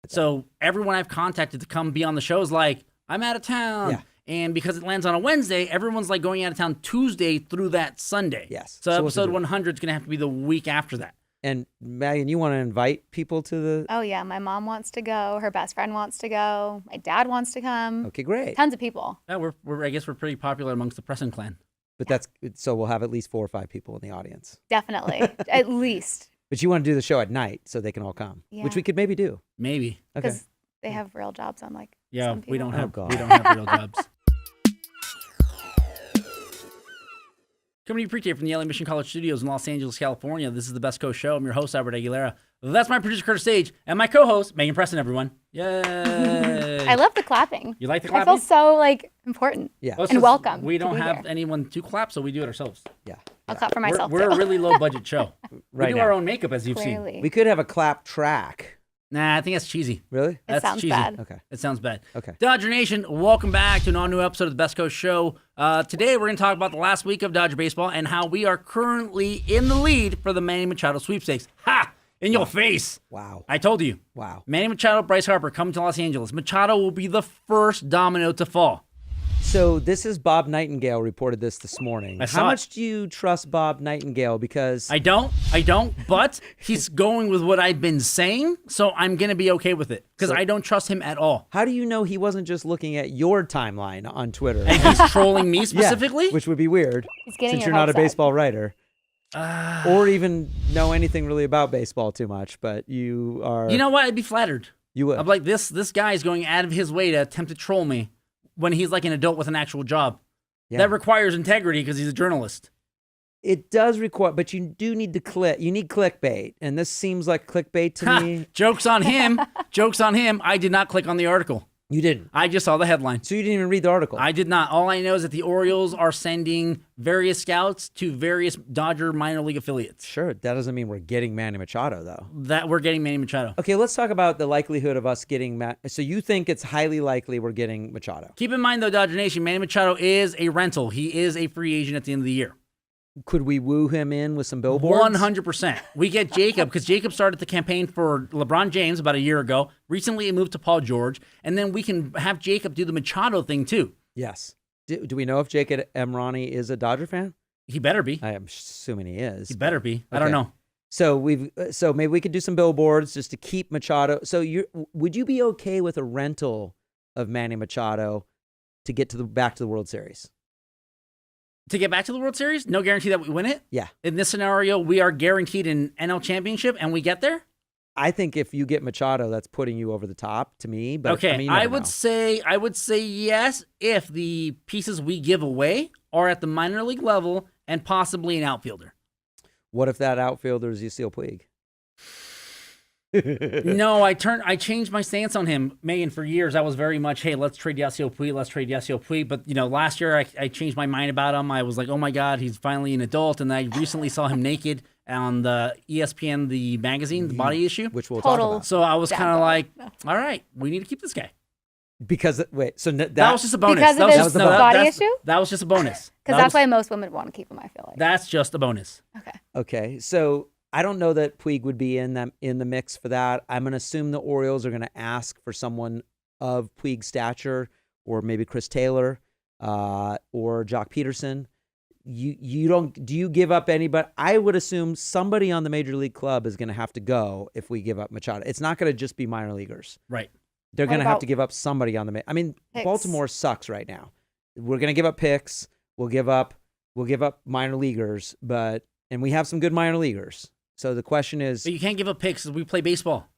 So everyone I've contacted to come be on the show is like, I'm out of town. Yeah. And because it lands on a Wednesday, everyone's like going out of town Tuesday through that Sunday. Yes. So So episode 100 is going to have to be the week after that. And Megan, you want to invite people to the... Oh, yeah. My mom wants to go. Her best friend wants to go. My dad wants to come. Okay, great. Tons of people. Yeah, I guess we're pretty popular amongst the Preston clan. But so we'll have at least 4 or 5 people in the audience. Definitely. At least. But you want to do the show at night so they can all come, which we could maybe do. Maybe. Okay. Because they have real jobs, unlike Yeah, some people. we don't have God. we don't have real jobs. Coming to you pre-tape from the LA Mission College Studios in Los Angeles, California. This is the Best Coast Show. I'm your host, Albert Aguilera. That's my producer, Curtis Sage, and my co-host, Megan Preston, everyone. Yay! I love the clapping. You like the I clapping? feel so important. Yeah. Well, it's and just welcome We to don't be have here. anyone to clap, so we do it ourselves. Yeah. I'll clap for myself, We're too. a really low-budget show. Right we do now. our own makeup, as you've Clearly. seen. We could have a clap track. Nah, I think that's cheesy. Really? It That's sounds cheesy. bad. Okay. It sounds bad. Okay. Dodger Nation, welcome back to an all-new episode of the Best Coast Show. Today, we're going to talk about the last week of Dodger baseball and how we are currently in the lead for the Manny Machado Sweepstakes. Ha! In your face. Wow. I told you. Wow. Manny Machado, Bryce Harper coming to Los Angeles. Machado will be the first domino to fall. So this is Bob Nightingale reported this morning. I saw How it. much do you trust Bob Nightingale? Because I don't, but he's going with what I've been saying, so I'm going to be okay with it because I don't trust him at all. how do you know he wasn't just looking at your timeline on Twitter? And he's trolling me specifically? Yeah, which would be weird He's getting since your you're not a hopes up. baseball writer. Or even know anything really about baseball too much, but you are... You know what? I'd be flattered. You would. I'm like, this guy is going out of his way to attempt to troll me when he's like an adult with an actual job. Yeah. That requires integrity because he's a journalist. It does require, but you do need to click. You need clickbait, and this seems like clickbait to Ha! me. Joke's on him. Joke's on him. I did not click on the article. You didn't. I just saw the headline. So you didn't even read the article. I did not. All I know is that the Orioles are sending various scouts to various Dodger minor league affiliates. Sure, that doesn't mean we're getting Manny Machado, though. That we're getting Manny Machado. Okay, let's talk about the likelihood of us getting So you think it's highly likely we're getting Machado? Keep in mind, though, Dodger Nation, Manny Machado is a rental. He is a free agent at the end of the year. Could we woo him in with some billboards? 100%. We get Jacob because Jacob started the campaign for LeBron James about a year ago. Recently, it moved to Paul George. And then we can have Jacob do the Machado thing, too. Yes. Do we know if Jacob Emrani is a Dodger fan? He better be. I am assuming he is. He better be. I don't Okay. know. So maybe we could do some billboards just to keep Machado. So would you be okay with a rental of Manny Machado to get to back to the World Series? To get back to the World Series, no guarantee that we win it. Yeah. In this scenario, we are guaranteed an NL championship, and we get there. I think if you get Machado, that's putting you over the top to me. But Okay, I mean, you I never would know. say yes if the pieces we give away are at the minor league level and possibly an outfielder. What if that outfielder is Yasiel Puig? No, I changed my stance on him, Megan. For years, I was very much, hey, let's trade Yasiel Puig. But last year I changed my mind about him. I was like, oh my God, he's finally an adult. And I recently saw him naked on the ESPN, the magazine, the body issue. Which we'll talk Total. about. So I was kind of Downfall. like, all right, we need to keep this guy. Because wait, so that That was just a bonus. Because of that his was, body that's- issue? That was just a bonus. Because That that's was- why most women want to keep him, I feel like. That's just a bonus. Okay. okay. So I don't know that Puig would be in the mix for that. I'm going to assume the Orioles are going to ask for someone of Puig's stature, or maybe Chris Taylor, or Jock Peterson. You don't. Do you give up anybody? I would assume somebody on the major league club is going to have to go if we give up Machado. It's not going to just be minor leaguers. Right. They're What going to have about to give up somebody on the. I mean, picks? Baltimore sucks right now. We're going to give up picks. We'll give up minor leaguers, and we have some good minor leaguers. So the question is, But you can't give up picks as we play baseball.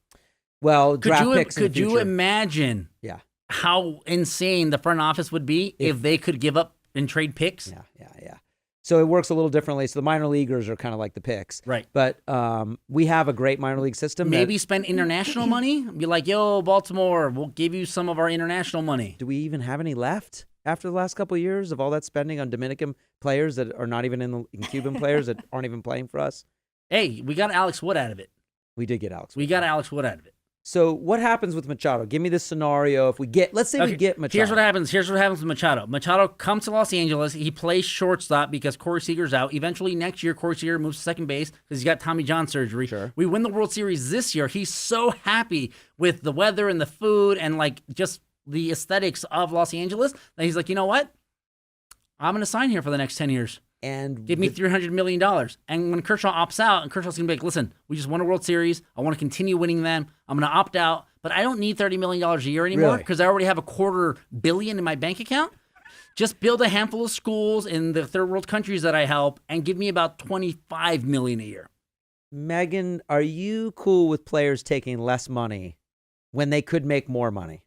well, Could draft you picks. in the could you future. imagine Yeah, how insane the front office would be if they could give up and trade picks? yeah. So it works a little differently. So the minor leaguers are kind of like the picks, Right. But we have a great minor league system. Maybe spend international money. Be like, yo, Baltimore, we'll give you some of our international money. Do we even have any left after the last couple of years of all that spending on Dominican players that are not even in Cuban players that aren't even playing for us? Hey, we got Alex Wood out of it. We did get Alex. We got Alex Wood out of it. So what happens with Machado? Give me this scenario. If we get, let's say we get Machado. Here's what happens. Here's what happens with Machado. Machado comes to Los Angeles. He plays shortstop because Corey Seager's out. Eventually next year, Corey Seager moves to second base because he's got Tommy John surgery. Sure. We win the World Series this year. He's so happy with the weather and the food and like just the aesthetics of Los Angeles that he's like, you know what? I'm going to sign here for the next 10 years. And Give me $300 million. And when Kershaw opts out, and Kershaw's going to be like, listen, we just won a World Series. I want to continue winning them. I'm going to opt out, but I don't need $30 million a year anymore because I already have $250 million in my bank account. Just build a handful of schools in the third world countries that I help and give me about $25 million a year. Meghan, are you cool with players taking less money when they could make more money?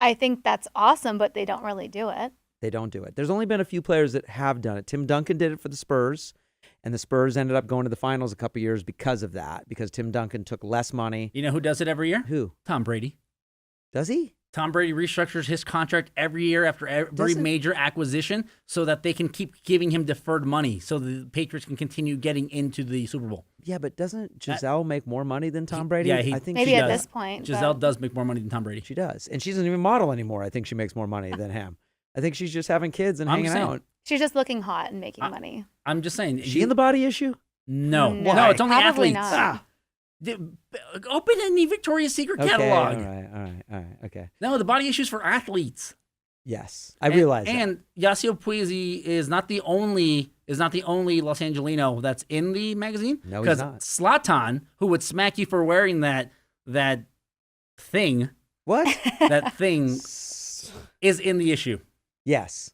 I think that's awesome, but they don't really do it. They don't do it. There's only been a few players that have done it. Tim Duncan did it for the Spurs, and the Spurs ended up going to the finals a couple years because of that, because Tim Duncan took less money. You know who does it every year? Who? Tom Brady. Does he? Tom Brady restructures his contract every year after every major acquisition so that they can keep giving him deferred money so the Patriots can continue getting into the Super Bowl. Yeah, but doesn't Giselle make more money than Tom Brady? Yeah, I think maybe she at does. this point. Giselle but does make more money than Tom Brady. She does. And she doesn't even model anymore. I think she makes more money than him. I think she's just having kids and hanging out. she's just looking hot and making money. I'm just saying. Is she in the body issue? No. No. No, it's only Probably athletes. not. Open any Victoria's Secret Okay, catalog. all right, okay. No, the body issue's for athletes. Yes, I realize that. And Yasiel Puig is not the only Los Angelino that's in the magazine. No, he's not. Zlatan, who would smack you for wearing that thing, What? that thing is in the issue. Yes.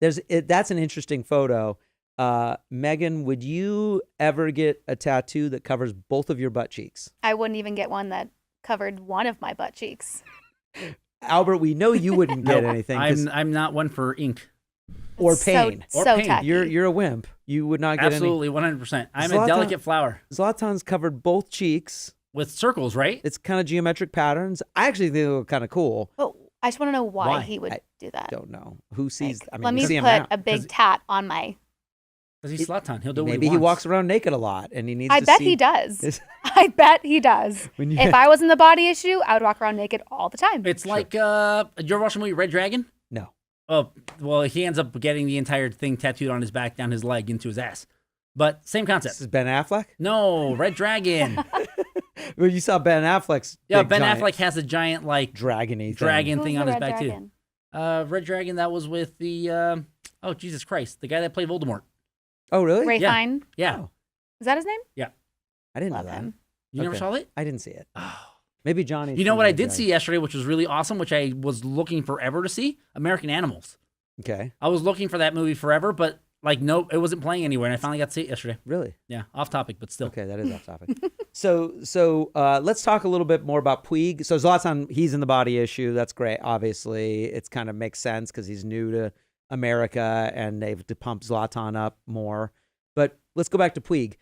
That's an interesting photo. Meghan, would you ever get a tattoo that covers both of your butt cheeks? I wouldn't even get one that covered one of my butt cheeks. Albert, we know you wouldn't get anything. I'm not one for ink. Or It's pain. So, Or so pain. tacky. You're a wimp. You would not get Absolutely, 100%. I'm Zlatan- a delicate flower Zlatan's covered both cheeks. with circles, right? It's kind of geometric patterns. I actually think they look kind of cool. But I just want to know why Why? he would I do that. Don't know who sees. Like, I mean, let we me see him put now. a big 'Cause- tat on my. Because he's Zlatan. He'll do what Maybe he he wants. walks around naked a lot, and he needs. I to bet see he does. his- I bet he does. When you- If I was in the body issue, I would walk around naked all the time. It's like, did you ever watch the movie Red Dragon? No. Oh, well, he ends up getting the entire thing tattooed on his back, down his leg, into his ass. But same This concept. is Ben Affleck. No, Red Dragon. Well, you saw Ben Affleck's. Yeah, big, Ben giant Affleck has a giant, like, dragony thing. dragon Who's thing the on his Red back, Dragon? too. Red Dragon, that was with the, oh, Jesus Christ, the guy that played Voldemort. Oh, really? Ray Yeah. Fine. Yeah. Oh, Is that his name? I didn't Love know that. him. You never Okay. saw it? I didn't see it. Oh. Maybe Johnny. You know what I did see yesterday, which was really awesome, which I was looking forever to see? American Animals. Okay. I was looking for that movie forever, but, like, no, it wasn't playing anywhere, and I finally got to see it yesterday. Really? Yeah, off topic, but still. Okay, that is off topic. So let's talk a little bit more about Puig. So Zlatan, he's in the body issue. That's great. Obviously, it's kind of makes sense because he's new to America, and they've to pump Zlatan up more. But let's go back to Puig.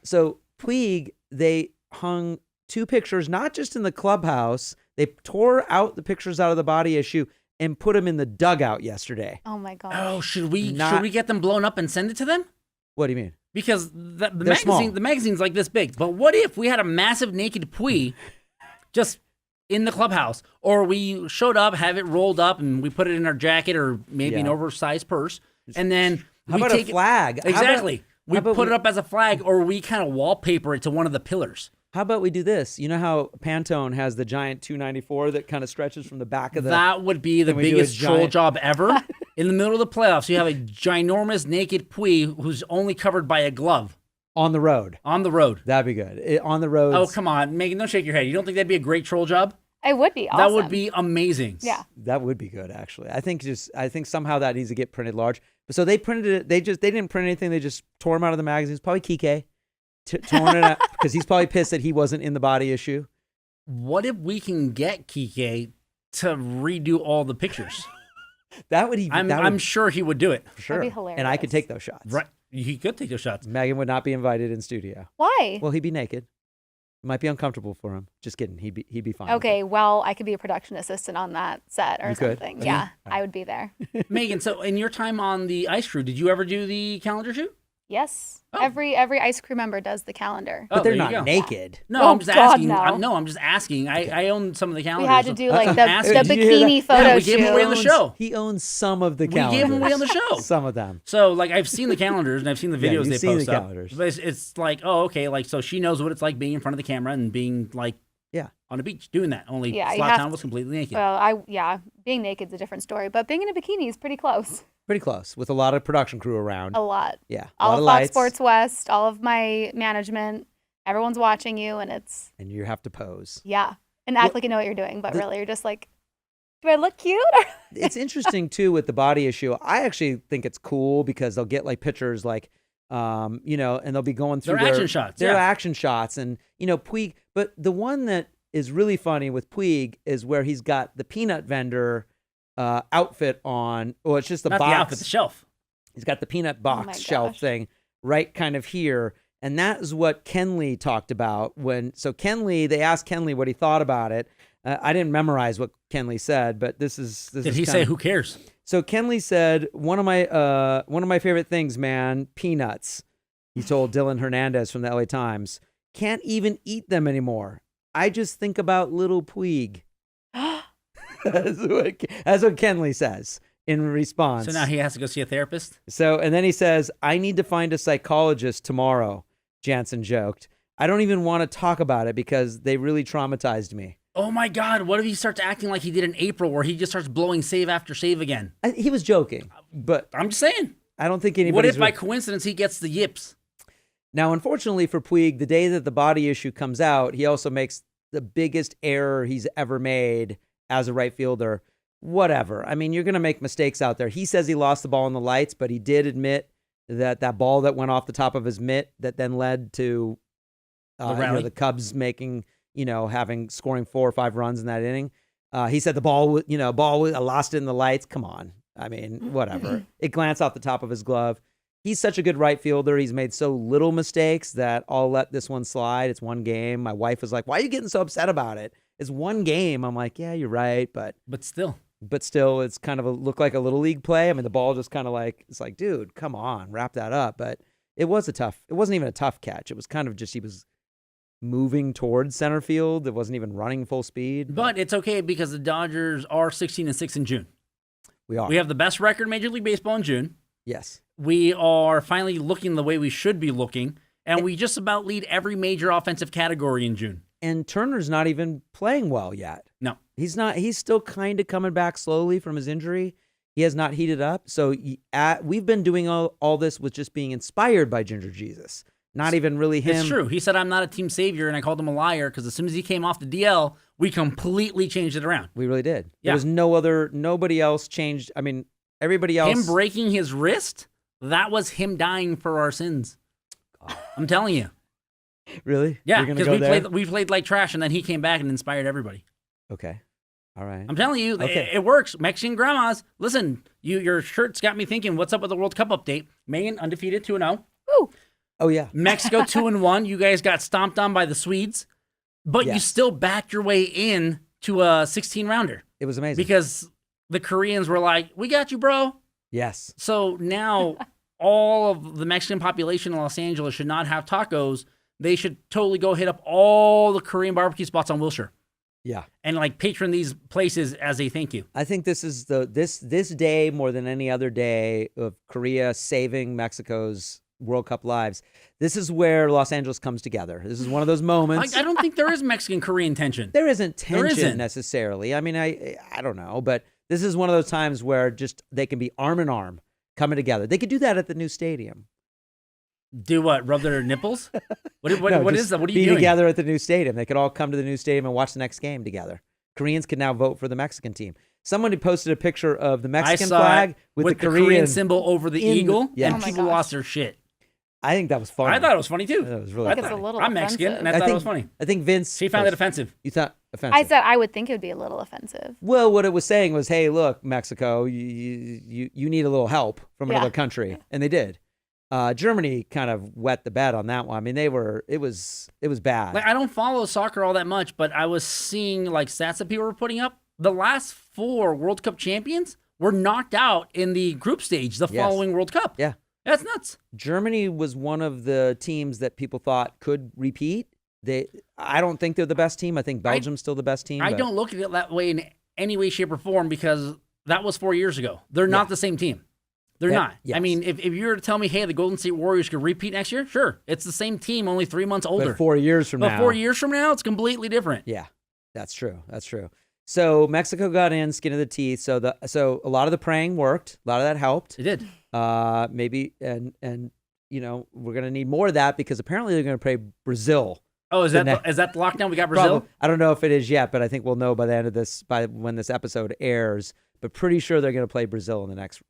So Puig, they hung two pictures, not just in the clubhouse. They tore out the pictures out of the body issue and put them in the dugout yesterday. Oh my god. Oh, should we Not- get them blown up and send it to them? What do you mean? Because the They're small. magazine's like this big. But what if we had a massive naked Puig just in the clubhouse, or we showed up, have it rolled up, and we put it in our jacket or maybe an Yeah. oversized purse, and then How we about take a flag? It, exactly. how about put it up as a flag, or we kind of wallpaper it to one of the pillars. How about we do this? You know how Pantone has the giant 294 that kind of stretches from the back of the. That would be the Can we do a biggest troll giant- job ever. In the middle of the playoffs, you have a ginormous naked Puig who's only covered by a glove on the road. on the road. That'd be good. On the road. Oh, come on, Megan, don't shake your head. You don't think that'd be a great troll job? It would be awesome. That would be amazing. Yeah. That would be good, actually. I think somehow that needs to get printed large. But so they printed it. They didn't print anything. They just tore them out of the magazines. Probably Kike torn it out because he's probably pissed that he wasn't in the body issue. What if we can get Kike to redo all the pictures? That would even. I'm sure he would do it. for sure. That'd be hilarious. And I could take those shots. Right. He could take those shots. Megan would not be invited in studio. Why? Well, he'd be naked. It might be uncomfortable for him. Just kidding. He'd be fine. with Okay, well, I could be a production assistant on that set or You could? something. Okay. Yeah, I would be there. Megan, so in your time on the ice crew, did you ever do the calendar shoot? Yes. Oh. Every ice crew member does the calendar. But they're there you not go. naked. No, Oh, I'm just God, asking. no. I'm just asking. I own some of the We calendars. had to do like I'm the asking. Did you hear bikini that? photo Yeah, we shoot. gave 'em away on the show. He owns some of the We calendars. gave them away on the show. Some of them. So, like, I've seen the calendars and I've seen the Yeah, videos you've they seen post the up. calendars. But it's like, oh, okay, like, so she knows what it's like being in front of the camera and being like, Yeah. on a beach doing that. Only Yeah, you Slot have Town to- was completely naked. Well, being naked's a different story, but being in a bikini is pretty close. Pretty close with a lot of production crew around. A lot. Yeah. A All lot of of Fox lights. Sports West, all of my management, everyone's watching you, and it's And you have to pose. and act Well, like you know what you're doing, but the- really you're just like, do I look cute? It's interesting too with the body issue. I actually think it's cool because they'll get like pictures like and they'll be going through Their action shots, Their yeah. action shots and Puig, but the one that is really funny with Puig is where he's got the peanut vendor outfit on. Well, it's just the Not box. the outfit, the shelf. He's got the peanut my box shelf gosh. thing right kind of here. And that is what Kenley talked about they asked Kenley what he thought about it. I didn't memorize what Kenley said, but this is Did he say, who cares? So Kenley said, one of my favorite things, man, peanuts. He told Dylan Hernandez from the LA Times, can't even eat them anymore. I just think about little Puig. That's what Kenley says in response. So now he has to go see a therapist? So, and then he says, I need to find a psychologist tomorrow, Jansen joked. I don't even want to talk about it because they really traumatized me. Oh my God, what if he starts acting like he did in April where he just starts blowing save after save again? He was joking, but I'm just saying. I don't think What anybody's... if by coincidence he gets the yips? Now, unfortunately for Puig, the day that the body issue comes out, he also makes the biggest error he's ever made as a right fielder. Whatever. I mean, you're going to make mistakes out there. He says he lost the ball in the lights, but he did admit that ball that went off the top of his mitt that then led to rally. the Cubs making, scoring 4 or 5 runs in that inning. He said the ball, I lost it in the lights. Come on. I mean, whatever. It glanced off the top of his glove. He's such a good right fielder. He's made so little mistakes that I'll let this one slide. It's one game. My wife was like, why are you getting so upset about it? It's one game. I'm like, yeah, you're right. But still, it's kind of look like a little league play. I mean, the ball just kind of it's like, dude, come on, wrap that up. But it wasn't even a tough catch. It was kind of just, he was moving towards center field. It wasn't even running full speed. but it's okay because the Dodgers are 16-6 in June. We are. We have the best record in Major League Baseball in June. Yes. We are finally looking the way we should be looking, and we just about lead every major offensive category in June. And Turner's not even playing well yet. No. He's not. He's still kind of coming back slowly from his injury. He has not heated up. So we've been doing all this with just being inspired by Ginger Jesus. Not even really him. It's true. He said, I'm not a team savior, and I called him a liar because as soon as he came off the DL, we completely changed it around. We really did. Yeah. There was nobody else changed. I mean, everybody else. Him breaking his wrist, that was him dying for our sins. I'm telling you. Really? Yeah, You're gonna because go there? we played like trash, and then he came back and inspired everybody. Okay. All right. I'm telling you, Okay. it works. Mexican grandmas, listen, your shirt's got me thinking, what's up with the World Cup update? Meghan undefeated 2-0. Woo. Oh, yeah. Mexico 2-1. You guys got stomped on by the Swedes, but you Yes. still backed your way in to a 16-rounder It was amazing. because the Koreans were like, we got you, bro. Yes. So now all of the Mexican population in Los Angeles should not have tacos. They should totally go hit up all the Korean barbecue spots on Wilshire Yeah. and like patron these places as a thank you. I think this is this day more than any other day of Korea saving Mexico's World Cup lives. This is where Los Angeles comes together. This is one of those moments. I don't think there is Mexican-Korean tension. There isn't tension isn't. necessarily. I mean, I don't know, but this is one of those times where just they can be arm in arm coming together. They could do that at the new stadium. Do what? Rub their nipples? What No, is just that? What are be you doing? together at the new stadium. They could all come to the new stadium and watch the next game together. Koreans can now vote for the Mexican team. Someone had posted a picture of the I Mexican saw flag it with the Korean Korean symbol over the in- eagle, yeah. and Oh my people gosh. lost their shit. I think that was funny. I thought it was funny too. That was really I funny. It's a little I'm Mexican, offensive. and I thought it was funny. I think Vince. She found it offensive. You thought offensive? I said I would think it would be a little offensive. Well, what it was saying was, hey, look, Mexico, you need a little help from Yeah. another country, and they did. Germany kind of wet the bed on that one. I mean, it was bad. Like I don't follow soccer all that much, but I was seeing like stats that people were putting up. The last 4 World Cup champions were knocked out in the group stage the Yes. following World Cup. Yeah. That's nuts. Germany was one of the teams that people thought could repeat. I don't think they're the best team. I think Belgium's still the best team. I but don't look at it that way in any way, shape, or form because that was 4 years ago. They're not the same team. They're not. Yes. I mean, if you were to tell me, hey, the Golden State Warriors could repeat next year, sure. It's the same team, only 3 months older. But 4 years from now. 4 years from now, it's completely different. Yeah, that's true. That's true. So Mexico got in, skin of the teeth. So a lot of the praying worked. A lot of that helped. It did. Maybe and we're gonna need more of that because apparently they're gonna play Brazil. Oh, is that the lockdown? We got Brazil? I don't know if it is yet, but I think we'll know by the end of this, by when this episode airs. But pretty sure they're going to play Brazil in the next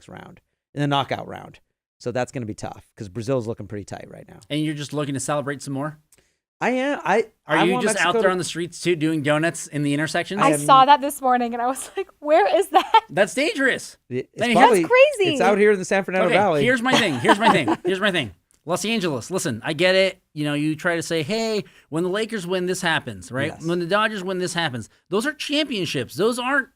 round, in the knockout round. So that's going to be tough because Brazil's looking pretty tight right now. And you're just looking to celebrate some more? I am. Are you just out there on the streets too, doing donuts in the intersections? I saw that this morning, and I was like, "Where is that?" That's dangerous. That's crazy. It's out here in the San Fernando Valley. Here's my thing. Los Angeles, listen, I get it. You try to say, hey, when the Lakers win, this happens, right? Yes. When the Dodgers win, this happens. Those are championships. Those aren't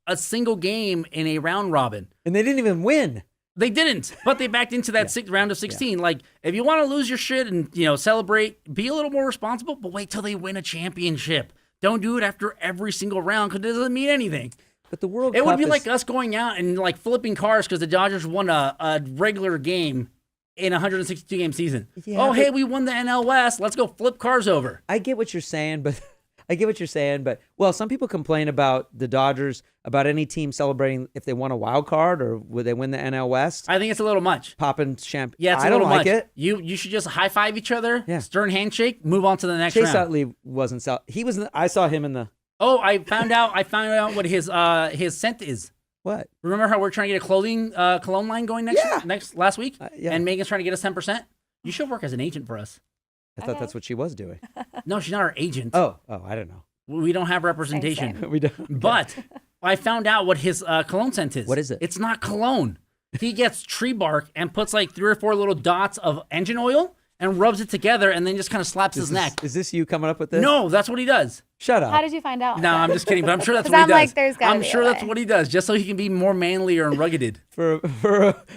a single game in a round robin. And they didn't even win. They didn't, but they backed into that round of 16. Yeah. Like, if you want to lose your shit and, celebrate, be a little more responsible, but wait till they win a championship. Don't do it after every single round because it doesn't mean anything. But the World Cup would be is... like us going out and, like, flipping cars because the Dodgers won a regular game in a 162-game season. Yeah, hey, we won the NL West. Let's go flip cars over. I get what you're saying, but well, some people complain about the Dodgers, about any team celebrating if they won a wild card or would they win the NL West. I think it's a little much. Popping champagne. Yeah, it's a I little don't like much. it. You should just high five each other, stern handshake, move on to the next Chase round. Utley wasn't. He was. I saw him in the. Oh, I found out what his scent is. What? Remember how we're trying to get a cologne line going last week? Yeah. And Megan's trying to get us 10%? You should work as an agent for us. I thought that's what she was doing. No, she's not our agent. Oh, I don't know. We don't have representation. We don't. Okay. But I found out what his cologne scent is. What is it? It's not cologne. He gets tree bark and puts like 3 or 4 little dots of engine oil and rubs it together and then just kind of slaps his neck. Is this you coming up with this? No, that's what he does. Shut up. How did you find out? No, I'm just kidding, but I'm sure that's what he does. Like, there's gotta I'm be sure a that's way. what he does, just so he can be more manlier and rugged.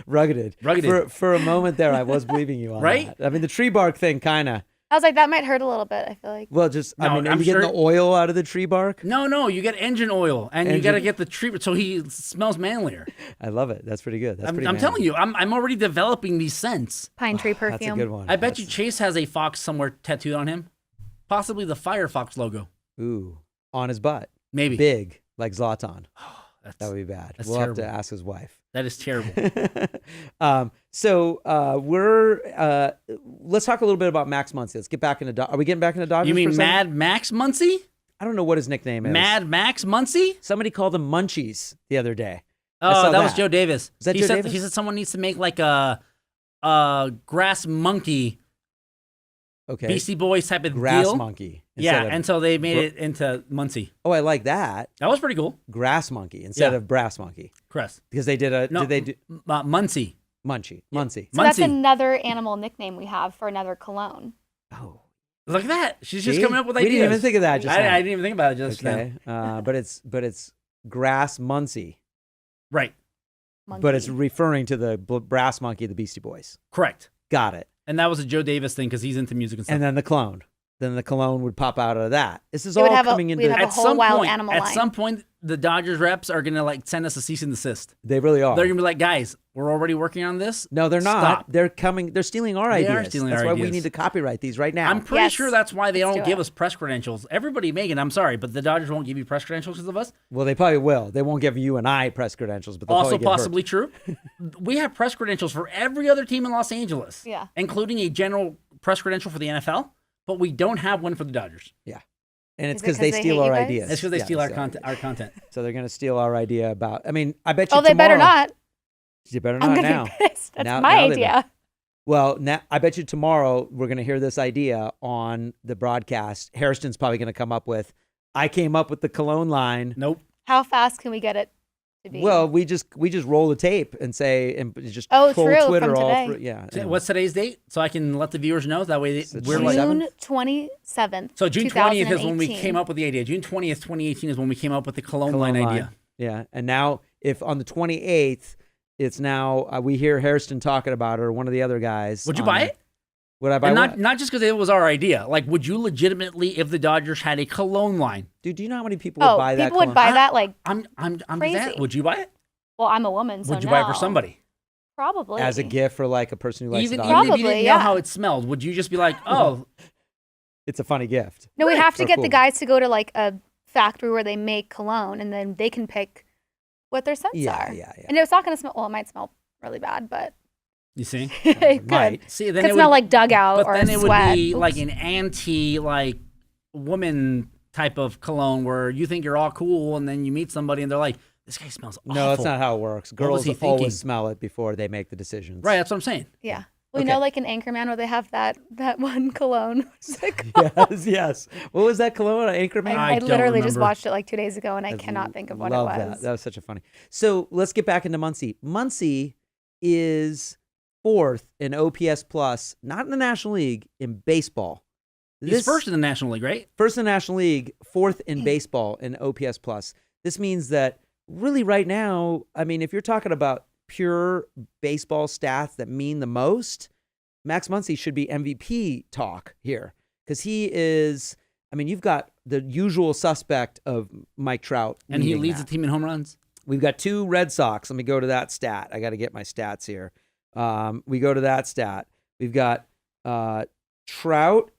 Rugged. For a moment there, I was believing you on right? that. I mean, the tree bark thing kind of. I was like, that might hurt a little bit, I feel like. Well, are you getting the oil out of the tree bark? No, you get engine oil, and you got to get the treatment so he smells manlier. I love it. That's pretty good. I'm telling you, I'm already developing these scents. Pine tree perfume. That's a good one. I bet you Chase has a fox somewhere tattooed on him. Possibly the Firefox logo. Ooh, on his butt. Maybe. Big, like Zlatan. That would be bad. That's we'll terrible. have to ask his wife. That is terrible. Let's talk a little bit about Max Muncy. Let's get back into. Are we getting back into Dodgers? You mean for a second? Mad Max Muncy? I don't know what his nickname is. Mad Max Muncy? Somebody called him Munchies the other day. Oh, that was Joe Davis. Is that Joe Davis? He said someone needs to make like a grass monkey. Okay. Beastie Boys type of Grass deal. monkey. Yeah, and so they made it into Muncie. Oh, I like that. That was pretty cool. Grass monkey instead of brass monkey. Crest. Because they did No, did they do Muncie. Munchie. Yeah. Muncie. So that's another animal nickname we have for another cologne. Oh. Look at that. She's just See? coming up with We ideas. didn't even think of that just now. I didn't even think about it just okay. now. But it's grass Muncie. Right. Monkey. But it's referring to the brass monkey of the Beastie Boys. Correct. Got it. And that was a Joe Davis thing because he's into music and stuff. And then the clone. Then the cologne would pop out of that. This is We would all have coming we'd into. have a whole wild animal At line. some point, the Dodgers reps are gonna like send us a cease and desist. They really are. They're gonna be like, guys, we're already working on this. No, they're not. Stop. They're coming. They're stealing our They ideas. are stealing That's our why we ideas. need to copyright these right now. I'm pretty Yes. sure that's why they Let's don't do give it. us press credentials. Everybody, Megan, I'm sorry, but the Dodgers won't give you press credentials because of us. Well, they probably will. They won't give you and I press credentials, but they'll Also, probably give her. possibly true. We have press credentials for every other team in Los Angeles, Yeah. including a general press credential for the NFL, but we don't have one for the Dodgers. Yeah. And it's Is it because they 'cause they steal hate our you guys? ideas. That's because they Yeah, steal our steal content. Our content. So they're going to steal our idea about. I mean, I bet you. Oh, they better tomorrow- not. You better I'm not gonna now. be pissed. That's Now my they idea. Well, now I bet you tomorrow we're going to hear this idea on the broadcast. Hairston's probably going to come up with. I came up with the cologne line. Nope. How fast can we get it to be? Well, we just roll the tape and say and just Oh, troll true, Twitter from all today. through. Yeah. So what's today's date? So I can let the viewers know. That way Is it we're like. 27th? June 27th. So June 20th is when we 2018. came up with the idea. June 20th, 2018 is when we came up with the cologne line idea. Yeah. And now if on the 28th It's now we hear Hairston talking about it, or one of the other guys. Would you buy it? Would I buy And what? not just because it was our idea. Like, would you legitimately, if the Dodgers had a cologne line? Dude, do you know how many people would buy that? People would buy that like I'm crazy. that. Would you buy it? Well, I'm a woman, so Would you buy it for no. somebody? Probably. as a gift for like a person who likes Even the if Dodgers? you Probably, didn't yeah. know how it smelled, would you just be like, oh, It's a funny gift. No, we have to Or get cool. the guys to go to like a factory where they make cologne, and then they can pick what their scents Yeah, are. yeah. And it's not going to smell. Well, it might smell really bad, but you see? it could. might. See, then Could it smell would, like dugout but or then it sweat. would be like Oops. an anti like woman type of cologne where you think you're all cool, and then you meet somebody and they're like, this guy smells awful. No, that's not how it works. was Girls he thinking? always smell it before they make the decisions. Right, that's what I'm saying. Yeah. Well, Okay. you know, like in Anchorman where they have that one cologne. What's it called? Yes, yes. What was that cologne? Anchorman? I I don't literally just remember. watched it like 2 days ago, and I cannot think of what it Love was. that. That was such a funny. So let's get back into Muncy. Muncy is fourth in OPS plus, not in the National League, in baseball. He's first in the National League, right? First in the National League, fourth in baseball in OPS plus. This means that really right now, I mean, if you're talking about pure baseball stats that mean the most, Max Muncy should be MVP talk here because he is. I mean, you've got the usual suspect of Mike Trout, And he leading leads that. the team in home runs. We've got 2 Red Sox. Let me go to that stat. I got to get my stats here. We go to that stat. We've got Trout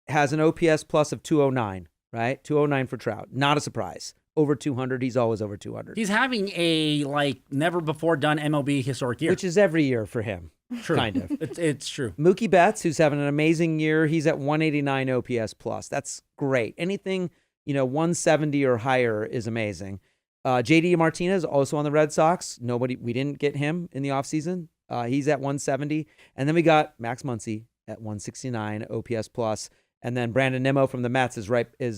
has an OPS plus of 209, right? 209 for Trout. Not a surprise. Over 200. He's always over 200, He's having a like never before done MLB historic year. which is every year for him, true. kind of. It's true. Mookie Betts, who's having an amazing year, he's at 189 OPS plus. That's great. Anything, 170 or higher is amazing. JD Martinez, also on the Red Sox. We didn't get him in the offseason. He's at 170. And then we got Max Muncy at 169 OPS plus. And then Brandon Nimmo from the Mets is right there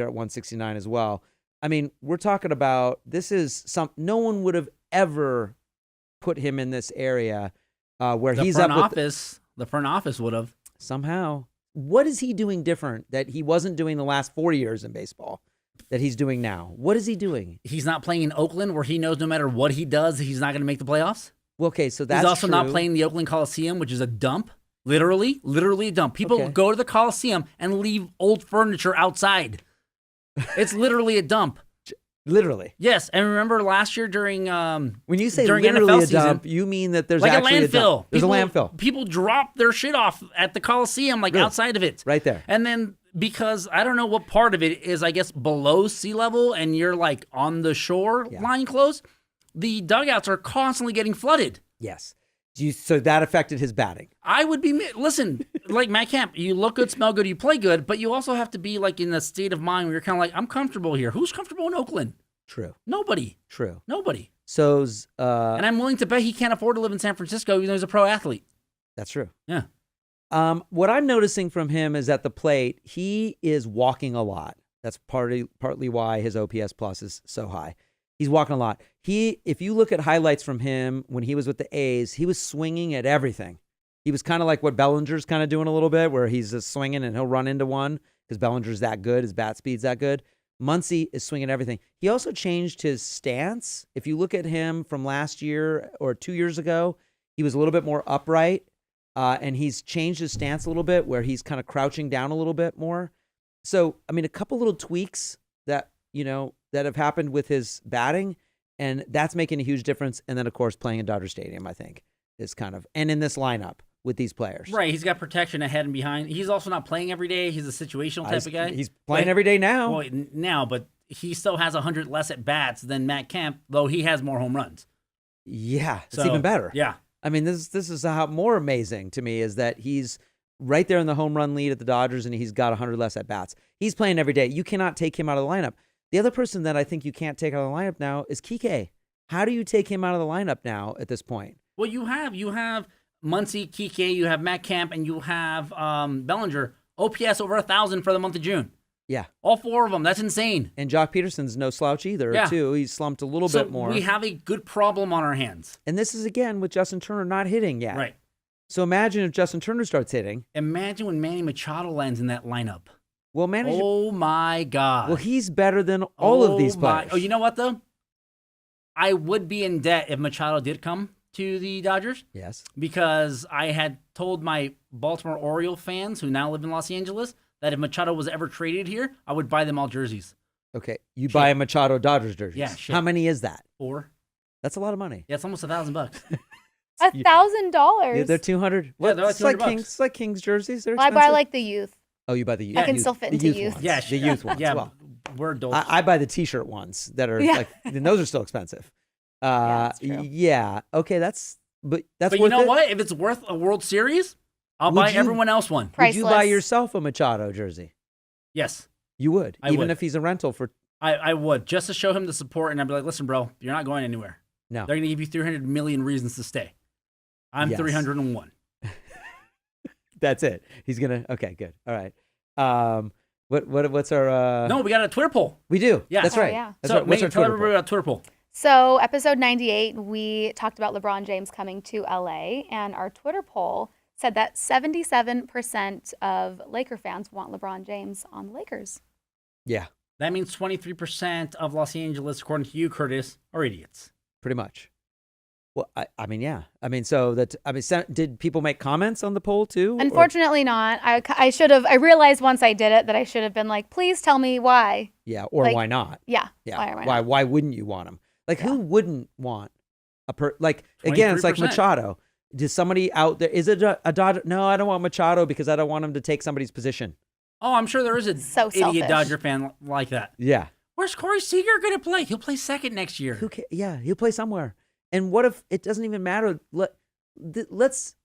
at 169 as well. I mean, we're talking about no one would have ever put him in this area where he's up with The front office would have. somehow. What is he doing different that he wasn't doing the last 4 years in baseball that he's doing now? What is he doing? He's not playing in Oakland where he knows no matter what he does, he's not going to make the playoffs. Well, okay, so that's He's also not true. playing the Oakland Coliseum, which is a dump. Literally a dump. People Okay. go to the Coliseum and leave old furniture outside. It's literally a dump. Literally. Yes, and remember last year during When you say during literally NFL a dump, season, you mean that there's like actually a a dump. landfill. There's People, a landfill People drop their shit off at the Coliseum, like Really? outside of it. right there. And then because I don't know what part of it is, I guess below sea level, and you're like on the shore Yeah. line close, the dugouts are constantly getting flooded. Yes. So that affected his batting. I would be listen, like Matt Kemp, you look good, smell good, you play good, but you also have to be like in a state of mind where you're kind of like, I'm comfortable here. Who's comfortable in Oakland? True. Nobody. True. Nobody. So's And I'm willing to bet he can't afford to live in San Francisco, even though he's a pro athlete. that's true. Yeah. What I'm noticing from him is at the plate, he is walking a lot. That's partly why his OPS plus is so high. He's walking a lot. If you look at highlights from him when he was with the A's, he was swinging at everything. He was kind of like what Bellinger's kind of doing a little bit, where he's just swinging and he'll run into one because Bellinger's that good, his bat speed's that good. Muncy is swinging everything. He also changed his stance. If you look at him from last year or 2 years ago, he was a little bit more upright, and he's changed his stance a little bit where he's kind of crouching down a little bit more. So, I mean, a couple little tweaks that have happened with his batting, and that's making a huge difference. And then, of course, playing in Dodger Stadium, I think, is and in this lineup with these players. Right. He's got protection ahead and behind. He's also not playing every day. He's a situational type of guy. He's playing every day now. Well, now, but he still has 100 less at bats than Matt Kemp, though he has more home runs. Yeah, it's So, even better. Yeah. I mean, this is how more amazing to me is that he's right there in the home run lead at the Dodgers, and he's got 100 less at bats. He's playing every day. You cannot take him out of the lineup. The other person that I think you can't take out of the lineup now is Kike. How do you take him out of the lineup now at this point? Well, you have Muncy, Kike, you have Matt Kemp, and you have Bellinger. OPS over 1,000 for the month of June. Yeah. All 4 of them. That's insane. And Jock Peterson's no slouch either, Yeah. too. He's slumped a little So bit more. we have a good problem on our hands. And this is, again, with Justin Turner not hitting yet. Right. So imagine if Justin Turner starts hitting. Imagine when Manny Machado lands in that lineup. Well, Oh, my God. Well, he's better than all of these players. Oh, you know what, though? I would be in debt if Machado did come to the Dodgers Yes. because I had told my Baltimore Oriole fans who now live in Los Angeles that if Machado was ever traded here, I would buy them all jerseys. Okay. You buy a Machado Dodgers jersey. Yeah, shit. How many is that? 4. That's a lot of money. Yeah, it's almost $1,000. $1,000. Yeah, they're 200. Yeah, What? they're like It's like $200. Kings. It's like Kings jerseys. They're Well, I expensive. buy like the youth. Oh, you buy the youth. I can youth- still fit the into youth. ones. Yeah, the youth ones. Yeah, Well, we're adults. I buy the T-shirt ones that are Yeah. like, and those are still expensive. Yeah, that's true. Yeah. Okay. That's but worth you know it. what? If it's worth a World Series, I'll Would buy you- everyone else one. Would you buy Priceless. yourself a Machado jersey? Yes, You would, I even would. if he's a rental for. I would, just to show him the support, and I'd be like, listen, bro, you're not going anywhere. No. They're going to give you 300 million reasons to stay. I'm Yes. 301. That's it. He's gonna. Okay. Good. All right. What's our? No, we got a Twitter poll. We do. Yeah. That's Oh, right. yeah. That's So, right. What's Megan, our tell Twitter everybody poll? about Twitter poll. So, episode 98, we talked about LeBron James coming to LA, and our Twitter poll said that 77% of Laker fans want LeBron James on the Lakers. Yeah. That means 23% of Los Angeles, according to you, Curtis, are idiots. Pretty much. Well, I mean, yeah. I mean, so that. I mean, did people make comments on the poll too? or- Unfortunately, not. I should have. I realized once I did it that I should have been like, please tell me why. Yeah. Or like- why not? Yeah. Yeah. Why or why not? Why wouldn't you want him? Like, Yeah. who wouldn't want like again? It's like 23%. Machado. Does somebody out there? Is it a Dodger? No, I don't want Machado because I don't want him to take somebody's position. Oh, I'm sure there is a So idiot selfish. Dodger fan like that. Yeah. Where's Corey Seager going to play? He'll play second next year. Who can, yeah, he'll play somewhere. And what if it doesn't even matter? Let's.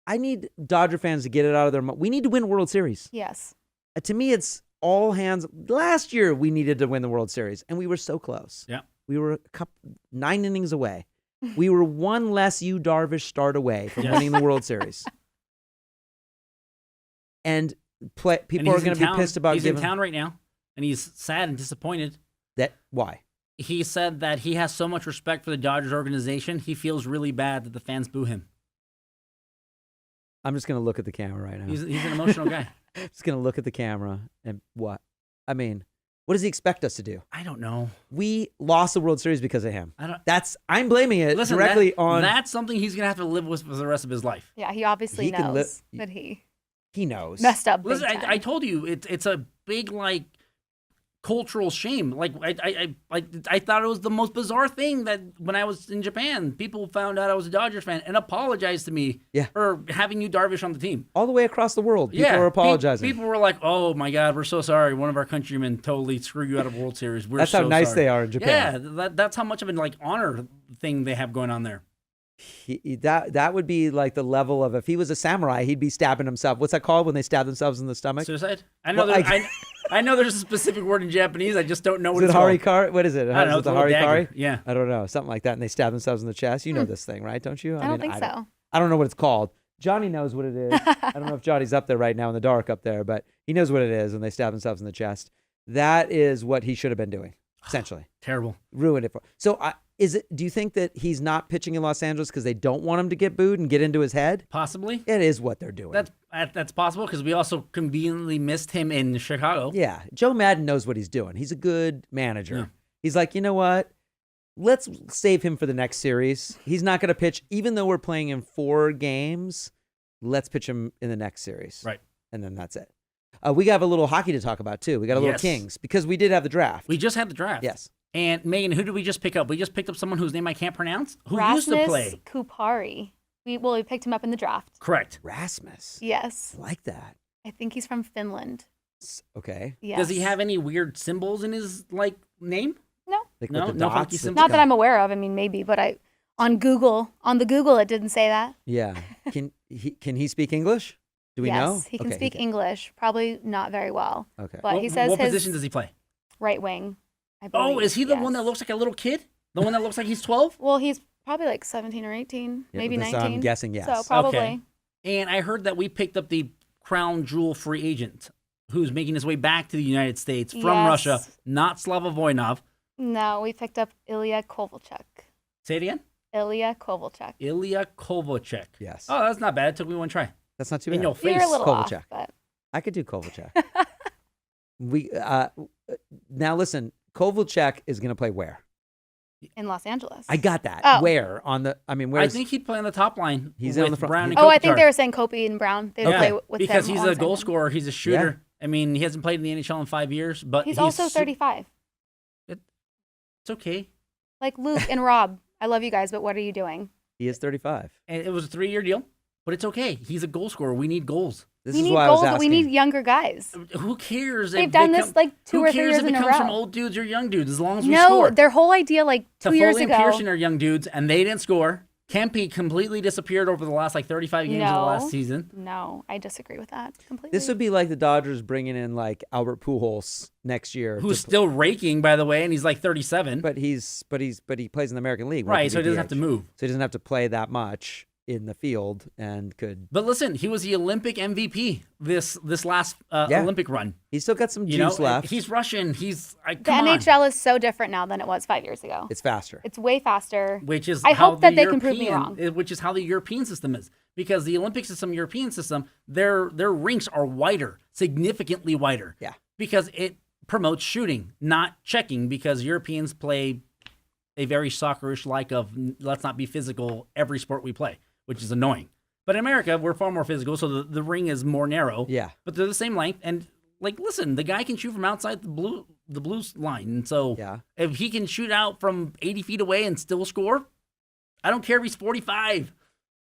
I need Dodger fans to get it out of their mind. We need to win World Series. Yes. To me, it's all hands. Last year, we needed to win the World Series, and we were so close. Yeah. We were 9 innings away. We were one less Yu Darvish start away from Yes. winning the World Series. And people And are he's going in to be town. pissed about He's giving in town right now, and he's sad and disappointed. that. Why? He said that he has so much respect for the Dodgers organization, he feels really bad that the fans boo him. I'm just going to look at the camera right now. He's an emotional guy. Just going to look at the camera and what? I mean, what does he expect us to do? I don't know. We lost the World Series because of him. I don't. I'm blaming it Listen, directly on. That's something he's gonna have to live with for the rest of his life. Yeah, he obviously He can knows that he He knows. messed up big Listen, time. I told you it's a big like cultural shame. Like I thought it was the most bizarre thing that when I was in Japan, people found out I was a Dodgers fan and apologized to me Yeah. for having you Darvish on the team. All the way across the world, people Yeah, are apologizing. People were like, "Oh my God, we're so sorry. One of our countrymen totally screwed you out of World Series. We're That's so how nice sorry." they are in Japan. Yeah, that's how much of an like honor thing they have going on there. That would be like the level of if he was a samurai, he'd be stabbing himself. What's that called when they stab themselves in the stomach? Suicide? I know. Well, I know there's a specific word in Japanese. I just don't know what Is it it's called. harikari? What is it? I don't know. Is it It's the a little harikari? dagger. Yeah. I don't know. Something like that. And they stab themselves in the chest. You know this thing, right? Don't you? I don't think so. I don't know what it's called. Johnny knows what it is. I don't know if Johnny's up there right now in the dark up there, but he knows what it is when they stab themselves in the chest. That is what he should have been doing, essentially. Terrible. Ruined it for. So, do you think that he's not pitching in Los Angeles because they don't want him to get booed and get into his head? Possibly. It is what they're doing. That's possible because we also conveniently missed him in Chicago. Yeah. Joe Madden knows what he's doing. He's a good manager. Yeah. He's like, you know what? Let's save him for the next series. He's not going to pitch, even though we're playing in 4 games. Let's pitch him in the next series. Right. And then that's it. We have a little hockey to talk about, too. We got a little Yes. Kings because we did have the draft. We just had the draft. Yes. And Megan, who did we just pick up? We just picked up someone whose name I can't pronounce. Who Rasmus used to play? Kupari. We picked him up in the draft. Correct. Rasmus. Yes. I like that. I think he's from Finland. Okay. Yes. Does he have any weird symbols in his like name? No. Like No, with the no dots, funky the- symbols? Not that I'm aware of. I mean, maybe, but on the Google it didn't say that. Yeah. Can he speak English? Do we yes, know? he can Okay, speak English. Probably not very well. Okay. But he says what his position does he play? right wing. I Oh, believe. is he the one that Yes. looks like a little kid? The one that looks like he's 12? Well, he's probably like 17 or 18, Yeah, maybe that's- 19. I'm guessing yes. So probably. Okay. And I heard that we picked up the crown jewel free agent who's making his way back to the United States from Yes. Russia, not Slava Voinov. No, we picked up Ilya Kovalchuk. Say it again. Ilya Kovalchuk. Ilya Kovalchuk. Yes. Oh, that's not bad. It took me one try. That's not too In bad. your face. You're a little Kovalchuk. off, but I could do Kovalchuk. We now listen. Kovalchuk is going to play where? in Los Angeles. I got that. Oh. Where on the? I mean, where? I think he'd play on the top line. He's with on the front. Brown and I think Kopitar. they were saying Kopi and Brown. They would play with because him he's a alongside goal him. scorer. He's a shooter. I mean, he hasn't played in the NHL in 5 years, but He's also 35. It's okay. Like Luke and Rob, I love you guys, but what are you doing? He is 35. And it was a 3-year deal, but it's okay. He's a goal scorer. We need goals. This We is need why goals, I was but we asking. need younger guys. Who cares? They've if done they this like 2 who or 3 cares years if in it a comes row. from old dudes or young dudes? As long as we No, score. their whole idea like 2 years Toffoli ago. and Pearson are young dudes, and they didn't score. Kempe completely disappeared over the last 35 games of the last season. No, I disagree with that completely. This would be like the Dodgers bringing in like Albert Pujols next year, Who's still raking, by the way, and he's like 37. but he plays in the American League, Right, so he doesn't have to move. So he doesn't have to play that much in the field and could. But listen, he was the Olympic MVP this last Yeah. Olympic run. He's still got some You juice know, left. he's Russian. He's the come on. NHL is so different now than it was 5 years ago. It's faster. It's way faster. Which is I how hope that the they can prove me European- Which is how the European system is, because the Olympic system, European system, their rinks are wider, significantly wider. Yeah. Because it promotes shooting, not checking. Because Europeans play a very soccerish like of let's not be physical every sport we play, which is annoying. But in America, we're far more physical, so the ring is more narrow. Yeah. But they're the same length, and like, listen, the guy can shoot from outside the blue line, and so Yeah. if he can shoot out from 80 feet away and still score, I don't care if he's 45.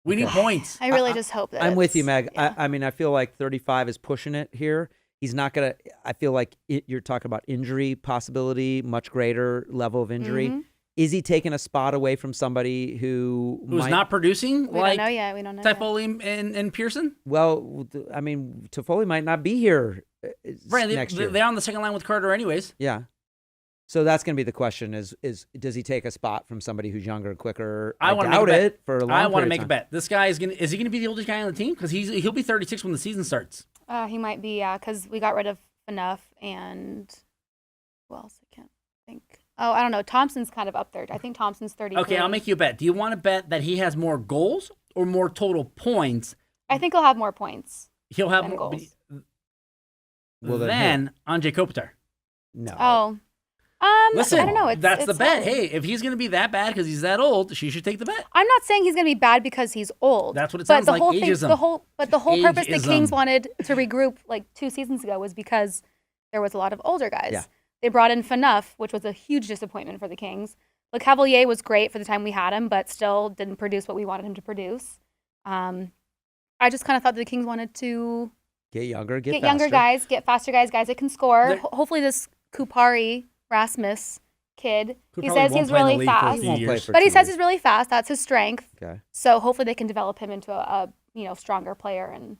We need points. I really just hope that I'm with you, it's- Meg. yeah. I mean, I feel like 35 is pushing it here. He's not gonna. I feel like you're talking about injury possibility, much greater level of injury. Mhm. Is he taking a spot away from somebody Who's might, not producing We like don't know yet. We don't know yet. Toffoli and Pearson? Well, I mean, Toffoli might not be here Right, next year. they're on the second line with Carter anyways. Yeah. So that's going to be the question: is does he take a spot from somebody who's younger, quicker? I wanna make doubt a bet. it for a long. I want to period of make a time. bet. This guy is he gonna be the oldest guy on the team? Because he'll be 36 when the season starts. He might be, yeah, because we got rid of Enough and who else? I can't think. Oh, I don't know. Thompson's kind of up there. I think Thompson's 33. Okay, I'll make you a bet. Do you want to bet that he has more goals or more total points? I think he'll have more points. He'll have And more goals. Well, then than Anze Kopitar. No. Oh. Listen, I don't know. that's the it's bet. hard. Hey, if he's going to be that bad because he's that old, she should take the bet. I'm not saying he's going to be bad because he's old. That's what it but sounds the like, whole ageism. the whole purpose the Ageism. Kings wanted to regroup like 2 seasons ago was because there was a lot of older guys. Yeah. They brought in Phaneuf, which was a huge disappointment for the Kings. Le Cavalier was great for the time we had him, but still didn't produce what we wanted him to produce. I just kind of thought the Kings wanted to Get younger, get get younger faster. guys, get faster guys that can score. They're- Hopefully this Kupari Rasmus kid, he Kupari says won't he's play in the really league for a fast. few He won't play years. for But he 2 says years. he's really fast. That's his strength. Okay. So hopefully they can develop him into a stronger player. And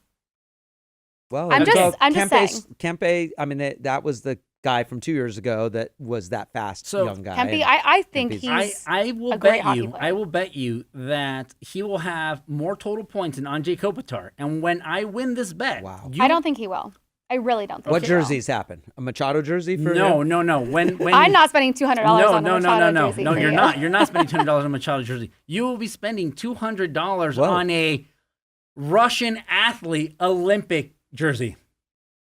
Well, I'm just Kempe's- saying. Kempe, I mean, that was the guy from 2 years ago that was that fast So, young guy. Kempe, and- I think Kempe's- he's I will a great bet hockey you. player. I will bet you that he will have more total points than Anze Kopitar. And when I win this bet, Wow. I don't think he will. I really don't think what he will. jerseys happen? A Machado jersey for No, him? no. When I'm not spending $200 on a Machado jersey. No, for you're you. not. You're not spending $200 on a Machado jersey. You will be spending $200 Whoa. on a Russian athlete Olympic jersey.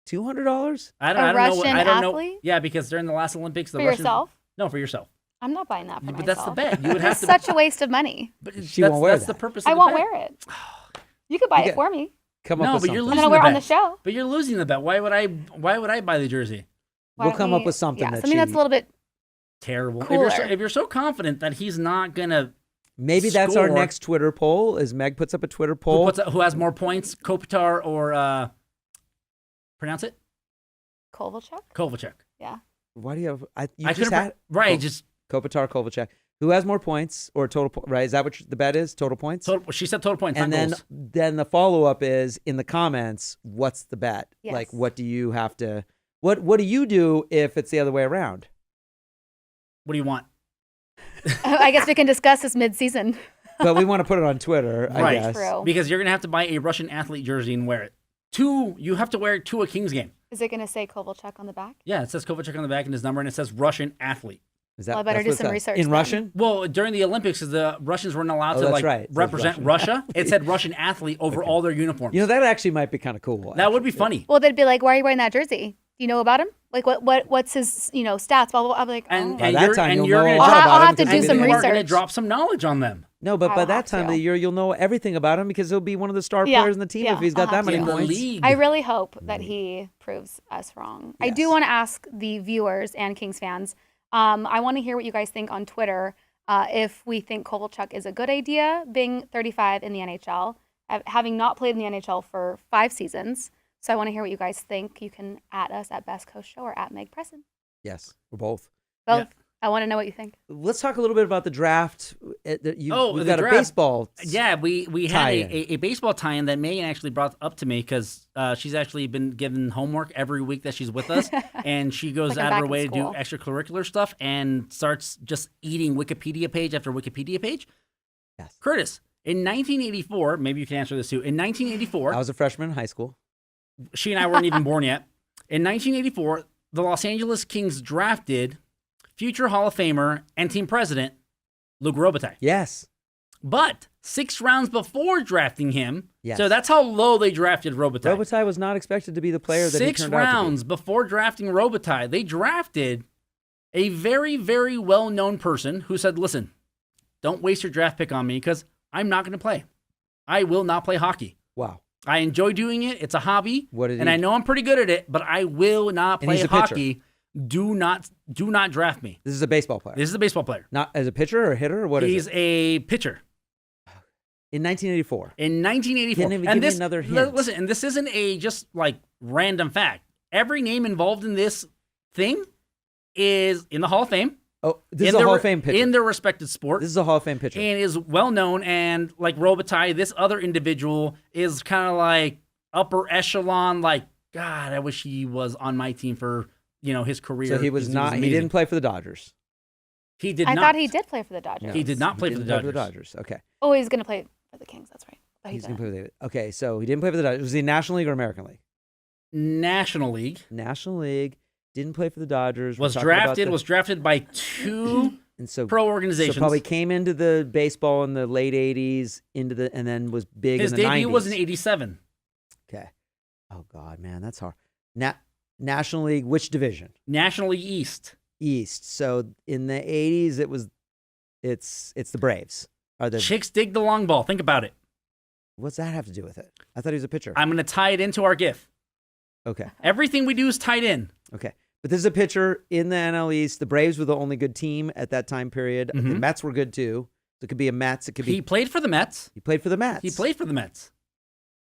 $200? I don't A know. Russian I don't know. athlete? Yeah, because during the last Olympics, the For Russians. yourself? No, for yourself. I'm not buying that for But myself. that's the bet. You would have It's to. such a waste of money. But She that's, won't wear that's the that. purpose. Of I the won't bet. wear it. You could buy You it get- for me. Come No, up with but you're something. I'm losing gonna wear the it on the bet. show. But you're losing the bet. Why would I buy the jersey? Why We'll don't come we- up with something yeah, that something that's she- a little bit. Terrible. Cooler. If you're so confident that he's not gonna Maybe that's our score- next Twitter poll. Is Meg puts up a Twitter poll? who has more points, Kopitar or pronounce it Kovalchuk? Kovalchuk. Yeah. Why do you have? You I just could've had right. Just Kopitar, Kovalchuk. Who has more points or total? Right? Is that what the bet is? Total points. total. She said total points, And not then, goals. then the follow up is in the comments. What's the bet? Yes. Like, what do you have to? What do you do if it's the other way around? What do you want? I guess we can discuss this mid-season. But we want to put it on Twitter, I Right. guess. True. Because you're gonna have to buy a Russian athlete jersey and wear it. You have to wear it to a Kings game. Is it going to say Kovalchuk on the back? Yeah, it says Kovalchuk on the back and his number, and it says Russian athlete. Is that? Well, I better that's do what it some says. research in then. Russian. Well, during the Olympics, the Russians weren't allowed Oh, to that's like right. It says represent Russian. Russia. It said Russian athlete over all their uniforms. You know that actually might be kind of cool. that would be actually. funny. Well, they'd be like, why are you wearing that jersey? Do you know about him? Like what's his stats? Blah, blah, blah. I'm like, And, oh. By and that you're, time, and you'll you're know gonna a lot drop- about I'll him have to 'cause do you've some been you there. are gonna research. drop some knowledge on them. No, but I by will that have time of to. the year, you'll know everything about him because he'll be one of the star Yeah, players in the team yeah, if he's got I'll that many In the points. league. I really hope that he proves us wrong. I do Yes. want to ask the viewers and Kings fans. I want to hear what you guys think on Twitter. If we think Kovalchuk is a good idea, being 35 in the NHL, having not played in the NHL for 5 seasons. So I want to hear what you guys think. You can at us at Best Coast Show or at Meg Presson. Yes, we're both. Both. I want to know what you think. Let's talk a little bit about the draft. We've the got draft. a baseball. Yeah, we had tie-in. a baseball tie-in that Megan actually brought up to me because she's actually been given homework every week that she's with us, and she goes Like I'm out of her back in way to do school. extracurricular stuff and starts just eating Wikipedia page after Wikipedia page. Yes. Curtis, in 1984, maybe you can answer this too. In 1984, I was a freshman in high school. she and I weren't even born yet. In 1984, the Los Angeles Kings drafted future Hall of Famer and team president Luc Robitaille. Yes. But 6 rounds before drafting him, Yes. so that's how low they drafted Robitaille. Robitaille was not expected to be the player that he 6 turned out to rounds before drafting Robitaille, they drafted a very, very well-known person who said, listen, don't waste your draft pick on me because I'm not going to play. I will not play hockey. be. Wow. I enjoy doing it. It's a hobby. What did and he- I know I'm pretty good at it, but I will not And play he's a pitcher. hockey. Do not draft me. This is a baseball player. This is a baseball player. Not as a pitcher or a hitter or what is He's it? a pitcher. In 1984. In 1984. Didn't even and give me this, another hint. Listen, and this isn't a just like random fact. Every name involved in this thing is in the Hall of Fame. Oh, this is in a their- Hall of Fame pitcher. In their respected sport. This is a Hall of Fame pitcher. And is well known. And like Robitaille, this other individual is kind of like upper echelon. Like, God, I wish he was on my team for his career. So he was 'cause not. He amazing. didn't play for the Dodgers. He did I not. thought he did play for the Dodgers. He did not play for the didn't Dodgers. Okay. Oh, he's going to play for the Kings. That's right. But He's didn't. gonna play with the. Okay, so he didn't play for the Dodgers. Was he National League or American League? National League. National League. Didn't play for the Dodgers. We're Was talking about drafted. the- Was drafted by 2 and so pro organizations. So probably came into the baseball in the late '80s, and then was big His in the debut 90s. was in '87. Okay. Oh God, man, that's hard. National League, which division? National League East. East. So in the '80s, it's the Braves. Are the Chicks dig the long ball. Think about it. What's that have to do with it? I thought he was a pitcher. I'm going to tie it into our GIF. Okay. Everything we do is tied in. Okay. But this is a pitcher in the NL East. The Braves were the only good team at that time period. The Mhm. Mets were good too. So it could be a Mets. It could be. He played for the Mets. He played for the Mets. He played for the Mets.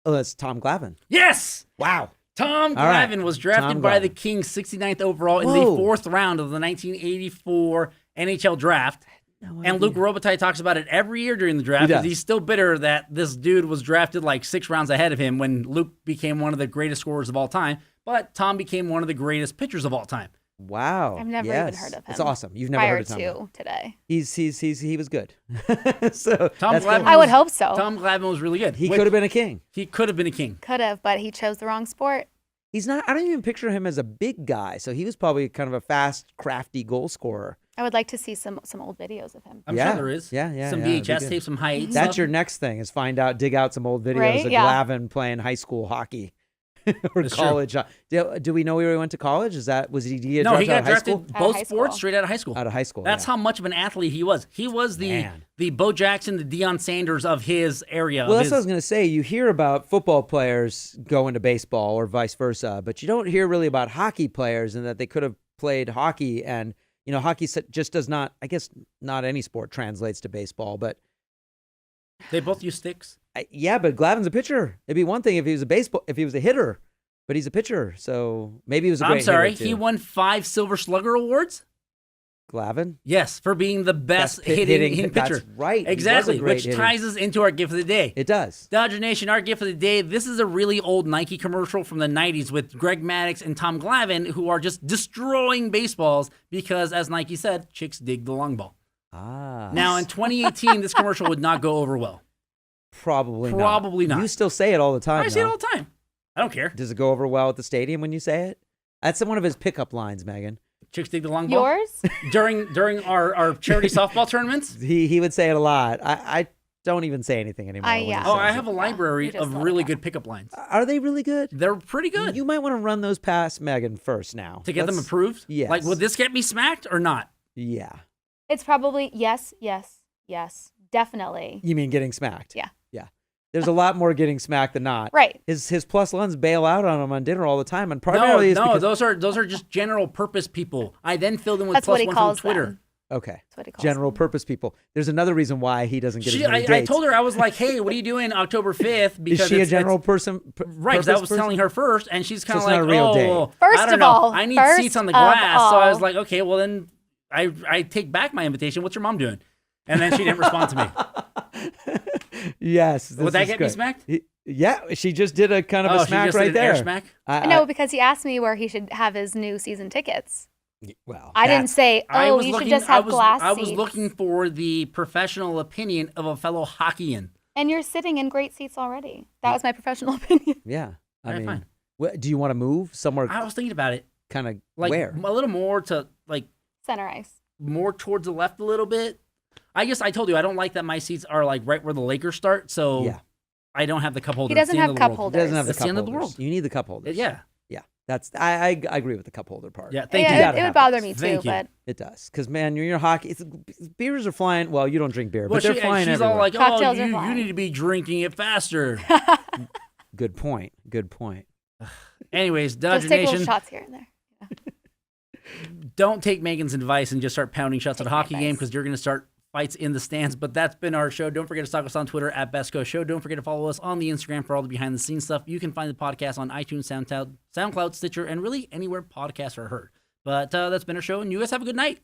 Oh, that's Tom Glavine. Yes! Wow. Tom All right. Glavine was drafted Tom by the Glavine. Kings 69th overall in the Whoa. 4th round of the 1984 NHL draft. No And Luc idea. Robitaille talks about it every year during the draft He because does. he's still bitter that this dude was drafted like 6 rounds ahead of him when Luc became one of the greatest scorers of all time. But Tom became one of the greatest pitchers of all time. Wow. I've never even Yes. heard of him. It's awesome. You've never prior heard of Tom. to Glavine. today. He was good. So Tom that's Glavine cool. I would hope so. Tom Glavine was really good. He Which- could have been a king. He could have been a king. Could have, but he chose the wrong sport. He's not. I don't even picture him as a big guy. So he was probably kind of a fast, crafty goal scorer. I would like to see some old videos of him. I'm Yeah. sure there is. Yeah, Some yeah, it'd be VHS good. tapes, some high eight That's stuff. your next thing is dig out some old videos Right? of Yeah. Glavine playing high school hockey or That's true. college. Do we know where he went to college? Was he No, he drafted got out of high drafted school? Out of both high sports school. straight out of high school. Out of high school. That's yeah. how much of an athlete he was. He was Man. the Bo Jackson, the Deion Sanders of his area. Well, of that's his, what I was going to say. You hear about football players going to baseball or vice versa, but you don't hear really about hockey players and that they could have played hockey. And, hockey just does not, I guess not any sport translates to baseball, but They both use sticks. yeah, but Glavine's a pitcher. It'd be one thing if he was a hitter, but he's a pitcher. So maybe he was a great I'm sorry, hitter, he too. won 5 Silver Slugger awards. Glavine? Yes, for being the best hitting hitting that's pitcher. right. He was a Exactly, great which hitter. ties us into our gift of the day. It does. Dodger Nation, our gift of the day. This is a really old Nike commercial from the 90s with Greg Maddux and Tom Glavine, who are just destroying baseballs because, as Nike said, chicks dig the long ball. Ah. Now, in 2018, this commercial would not go over well. Probably not. You still say it all the time. I say it though. all the time. I don't care. Does it go over well at the stadium when you say it? That's one of his pickup lines, Megan. Chicks dig the long ball. Yours? During our charity softball tournaments. He would say it a lot. I don't even say anything anymore. when he yeah. Oh, says I it. have a library you just of let it really go. good pickup lines. Are they really good? They're pretty good. You might want to run those past Meghan first now To get them Let's- approved? Yes. Like, would this get me smacked or not? Yeah. It's probably yes, definitely. You mean getting smacked? Yeah. Yeah. There's a lot more getting smacked than not. Right. His plus ones bail out on him on dinner all the time, and No, primarily it's because those are just general purpose people. I then filled in with That's plus what he one calls from Twitter. them. okay, That's what he calls general them. purpose people. There's another reason why he doesn't get as many I dates. told her, I was like, hey, what are you doing October 5th? Because Is she a it's- general it's- person? Right, because I was telling her first, and she's kind of it's not like, a real date. well, First I don't of know. all, I need first seats on the of glass. So I was all. like, okay, well then I take back my invitation. What's your mom doing? And then she didn't respond to me. Yes. Would this that is get me good. smacked? Yeah, she just did a kind of Oh, a she smack just right did an there. air smack? No, because he asked me where he should have his new season tickets. Well, I didn't say, I oh, was you looking, should just have glass I seats. was looking for the professional opinion of a fellow hockeyan. And you're sitting in great seats already. That was my professional opinion. Yeah, I Alright, mean, fine. do you want to move somewhere? I was thinking about it. Kind of Like where? a little more to like Center ice. more towards the left a little bit. I guess I told you I don't like that my seats are like right where the Lakers start, so Yeah. I don't have the cup holder. He doesn't It's the end have of the cup world. holders. Doesn't have the That's the cup end of the holders. world. You need the cup holders. Yeah. Yeah. That's I agree with the cup holder part. Yeah, thank Yeah, you. gotta it have would bother those. me too, Thank you. but It does, because man, you're hockey. Beers are flying. Well, you don't drink beer, Well, but they're flying she's everywhere. all like, "Oh, Cocktails are you flying. need to be drinking it faster." Good point. Good point. Anyways, just Dodger take little Nation, shots here and there. don't take Megan's advice and just start pounding shots at a Take my hockey game advice. because you're going to start fights in the stands. But that's been our show. Don't forget to stalk us on Twitter at BestCo Show. Don't forget to follow us on the Instagram for all the behind the scenes stuff. You can find the podcast on iTunes, SoundCloud, Stitcher, and really anywhere podcasts are heard. But that's been our show, and you guys have a good night.